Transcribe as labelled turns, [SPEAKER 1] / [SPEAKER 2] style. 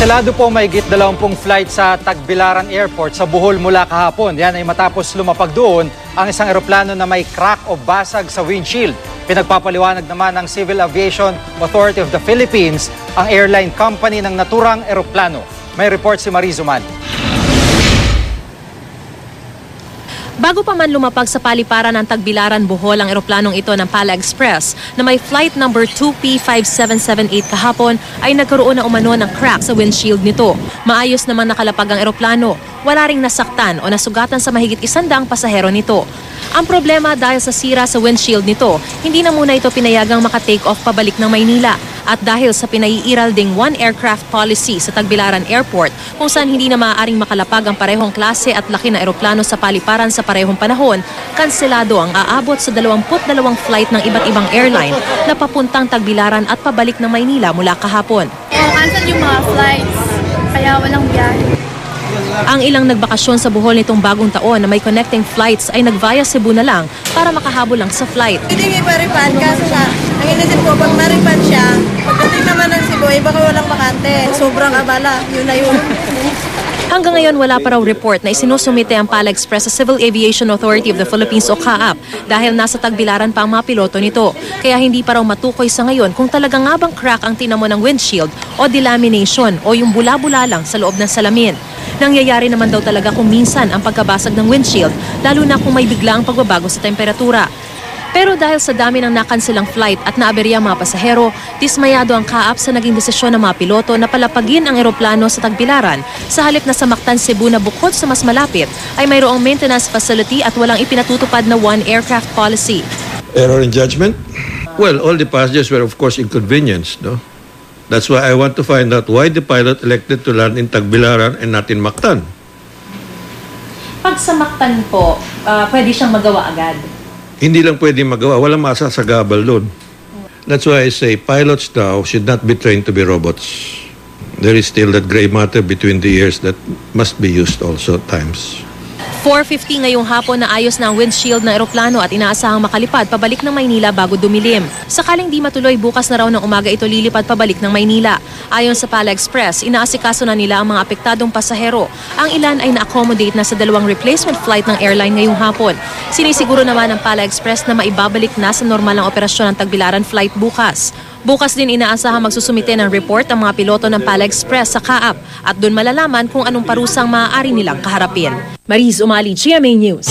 [SPEAKER 1] Kanselado po mahigit 20 flight sa Tagbilaran Airport sa Bohol mula kahapon. Yan ay matapos lumapag doon ang isang eroplano na may crack o basag sa windshield. Pinagpapaliwanag naman ng Civil Aviation Authority of the Philippines ang airline company ng naturang eroplano. May report si Mariz Umali.
[SPEAKER 2] Bago pa man lumapag sa paliparan ng Tagbilaran, Bohol ang eroplanong ito ng Pala Express na may flight number 2P5778 kahapon ay nagkaroon na umano ng crack sa windshield nito. Maayos namang nakalapag ang eroplano. Wala ring nasaktan o nasugatan sa mahigit 100 pasahero nito. Ang problema dahil sa sira sa windshield nito, hindi na muna ito pinayagang maka-take off pabalik ng Maynila. At dahil sa pinaiiral ding one aircraft policy sa Tagbilaran Airport kung saan hindi na maaaring makalapag ang parehong klase at laki na eroplano sa paliparan sa parehong panahon, kanselado ang aabot sa 22 flight ng iba't ibang airline na papuntang Tagbilaran at pabalik ng Maynila mula kahapon.
[SPEAKER 3] Cancel yung mga flights, kaya walang biyahe.
[SPEAKER 2] Ang ilang nagbakasyon sa Bohol nitong bagong taon na may connecting flights ay nag-via Cebu na lang para makahabol lang sa flight.
[SPEAKER 4] Hindi pa-refund kaso nga, ang inisip ko, pag ma-refund siya, pagdating naman ng Cebu, baka walang bakante. Sobrang abala, yun na yun.
[SPEAKER 2] Hanggang ngayon wala pa raw report na isinusumite ang Pala Express sa Civil Aviation Authority of the Philippines o CAAP dahil nasa Tagbilaran pa ang mga piloto nito. Kaya hindi pa raw matukoy sa ngayon kung talaga nga bang crack ang tinamo ng windshield o delamination o yung bula-bula lang sa loob ng salamin. Nangyayari naman daw talaga kung minsan ang pagkabasag ng windshield, lalo na kung may biglaang pagbabago sa temperatura. Pero dahil sa dami ng nakanselang flight at naaberya mga pasahero, dismayado ang CAAP sa naging desisyon ng mga piloto na palapagin ang eroplano sa Tagbilaran sa halip na sa Mactan, Cebu na bukod sa mas malapit ay mayroong maintenance facility at walang ipinatutupad na one aircraft policy.
[SPEAKER 5] Error in judgment? Well, all the passengers were of course inconvenienced, no? That's why I want to find out why the pilot elected to land in Tagbilaran and not in Mactan.
[SPEAKER 2] Pag sa Mactan po, pwede siyang magawa agad?
[SPEAKER 5] Hindi lang pwede magawa, walang masasagabal doon. That's why I say pilots now should not be trained to be robots. There is still that gray matter between the ears that must be used also at times.
[SPEAKER 2] 4:50 ngayong hapon na ayos na ang windshield ng eroplano at inaasahang makalipad pabalik ng Maynila bago dumilim. Sakaling di matuloy, bukas na raw ng umaga ito lilipad pabalik ng Maynila. Ayon sa Pala Express, inaasikaso na nila ang mga apektadong pasahero. Ang ilan ay na-accommodate na sa 2 replacement flight ng airline ngayong hapon. Sinisiguro naman ng Pala Express na maibabalik na sa normal ng operasyon ng Tagbilaran flight bukas. Bukas din inaasahang magsusumite ng report ang mga piloto ng Pala Express sa CAAP at doon malalaman kung anong parusang maaari nilang kaharapin. Mariz Umali, GMA News.